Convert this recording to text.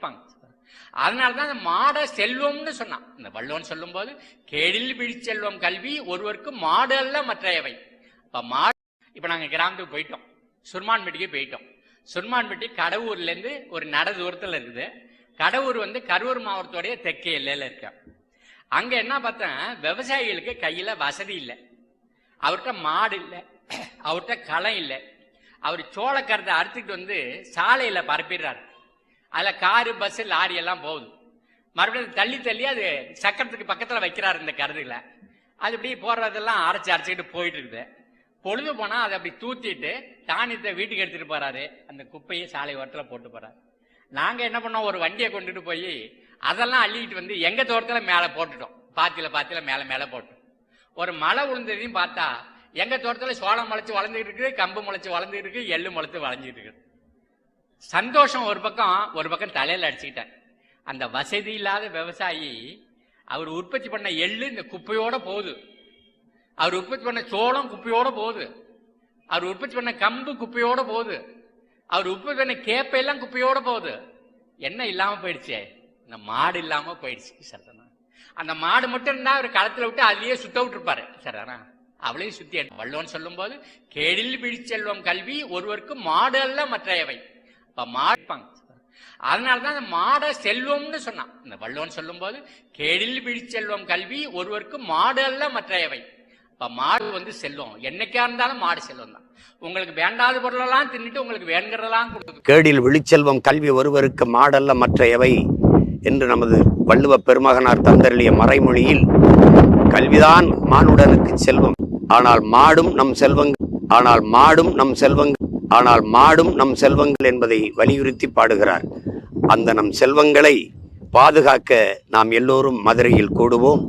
இருப்பாங்க. அதனாலதான் அந்த மாட செல்வம்னு சொன்னான். இந்த வள்ளுவன் சொல்லும் போது கேடில் விழிச்செல்வம் கல்வி ஒருவருக்கு மாடு அல்ல மற்றையவை. இப்ப நாங்க கிராமத்துக்கு போயிட்டோம், சுர்மான்பட்டிக்கு போயிட்டோம். சுர்மான்பட்டி கடவுர்ல இருந்து ஒரு நட தூரத்துல இருக்குது. கடவுர் கரூர் மாவட்டத்தோடைய தெற்கே எல்லையில இருக்க. அங்க என்ன பார்த்தேன், விவசாயிகளுக்கு கையில வசதி இல்லை, அவர்கிட்ட மாடு இல்லை, அவர்கிட்ட களம் இல்லை. அவர் சோளக்கரத்தை அறுத்துக்கிட்டு சாலையில பரப்பிடுறாரு. அதுல காரு பஸ் லாரி எல்லாம் போகுது. மறுபடியும் தள்ளி தள்ளி அது சக்கரத்துக்கு பக்கத்துல வைக்கிறாரு இந்த கருதுகளை. அது இப்படி போடுறதெல்லாம் அரைச்சிக்கிட்டு போயிட்டு இருக்குது. பொழுது போனா அதை அப்படி தூத்திட்டு தானியத்தை வீட்டுக்கு எடுத்துட்டு போறாரு, அந்த குப்பையை சாலை ஓரத்துல போட்டு போறாரு. நாங்க என்ன பண்ணோம், ஒரு வண்டியை கொண்டுட்டு போய் அதெல்லாம் அள்ளிக்கிட்டு எங்க தோட்டத்துல மேல போட்டுட்டோம். பாத்தியில மேல போட்டோம். ஒரு மழை விழுந்ததையும் பார்த்தா எங்க தோட்டத்துல சோளம் முளைச்சு வளர்ந்துட்டு இருக்கு, கம்பு முளைச்சு வளர்ந்துட்டு இருக்கு, எள்ளு முளைச்சு வளைஞ்சிட்டு இருக்கு. சந்தோஷம் ஒரு பக்கம் தலையில அடிச்சுக்கிட்டேன். அந்த வசதி இல்லாத விவசாயி அவர் உற்பத்தி பண்ண எள்ளு இந்த குப்பையோட போகுது, அவர் உற்பத்தி பண்ண சோளம் குப்பையோட போகுது, அவர் உற்பத்தி பண்ண கம்பு குப்பையோட போகுது, அவர் உற்பத்தி பண்ண கேப்பையெல்லாம் குப்பையோட போகுது. என்ன இல்லாம போயிடுச்சு, இந்த மாடு இல்லாம போயிடுச்சு. சரிதானா? அந்த மாடு மட்டும் இருந்தா அவர் களத்துல விட்டு அதுலயே சுத்த விட்டு இருப்பாரு. சரிதானா? அவளையும் சுத்தி. வள்ளுவன் சொல்லும் போது கேடில் விழிச்செல்வம் கல்வி ஒருவருக்கு மாடு அல்ல மற்றையவை. மாடுப்பாங்க. அதனாலதான் அந்த மாட செல்வம்னு சொன்னான். இந்த வள்ளுவன் சொல்லும் போது கேடில் விழிச்செல்வம் கல்வி ஒருவருக்கு மாடு அல்ல மற்றையவை. மாடு செல்வம், என்னைக்கா இருந்தாலும் மாடு செல்வம் தான். உங்களுக்கு வேண்டாத பொருளெல்லாம் தின்னுட்டு உங்களுக்கு வேணுங்கிறதெல்லாம் கொடுக்கும். கேடில் விழிச்செல்வம் கல்வி ஒருவருக்கு மாடல்ல மற்றையவை என்று நமது வள்ளுவ பெருமகனார் தந்தருளிய மறைமொழியில் கல்விதான் மானுடனுக்கு செல்வம், ஆனால் மாடும் நம் செல்வங்கள் என்பதை வலியுறுத்தி பாடுகிறார். அந்த நம் செல்வங்களை பாதுகாக்க நாம் எல்லோரும் மதுரையில் கூடுவோம்.